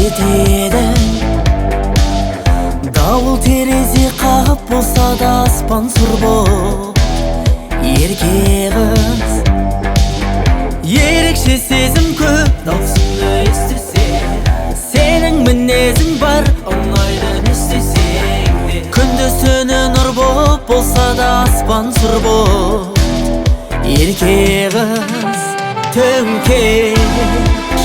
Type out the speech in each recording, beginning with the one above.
жетеді. Дауыл терезе қағып болса да аспан сұр боп. Ерке қыз, ерекше сезім көп, даусыңды естісе. Сенің мінезің бар, ұнайды не істесең де. Күндіз түні нұр боп болса да аспан сұр боп. Ерке қыз, төңкер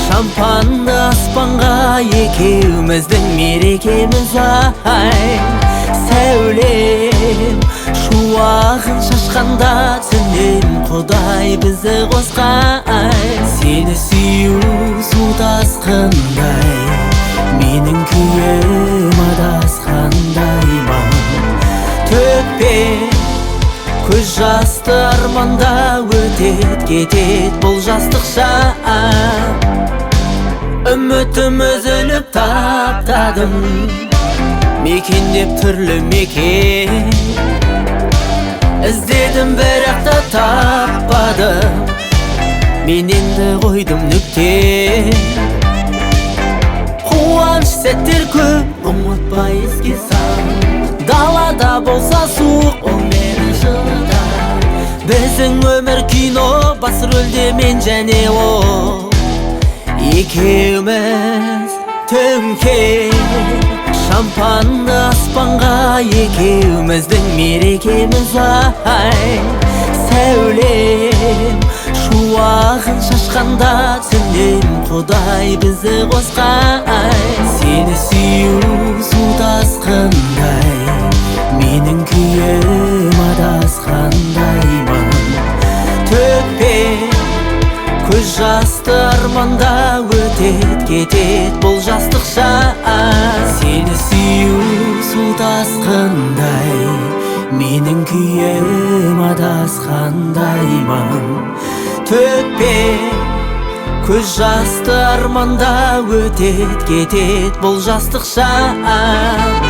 шампанды аспанға, екеуміздің мерекеміз ай. Сәулем шуағын шашқанда, түннен Құдай бізді қосқан. Сені сүю су тасқындай, менің күйім адасқандай ма. Төкпе көз жасты арманда, өтет кетет бұл жастық шақ. Үмітім үзіліп таптадым, мекендеп түрлі мекен. Іздедім бірақ та таппадым, мен енді қойдым нүкте. Қуаныш сәттер көп, ұмытпай еске сал. Далада болса суық, ол мені жылытар. Біздің өмір кино, бас рөлде мен және ол. Екеуміз төңкер шампанды аспанға, екеуміздің мерекеміз ай. Сәулем шуағын шашқанда, түннен Құдай бізді қосқан. Сені сүю су тасқындай, менің күйім адасқандай ма. Төкпе көз жасты арманда, өтет кетет бұл жастық шақ. Сені сүю су тасқындай, менің күйім адасқандай ма. Төкпе көз жасты арманда, өтет кетет бұл жастық шақ.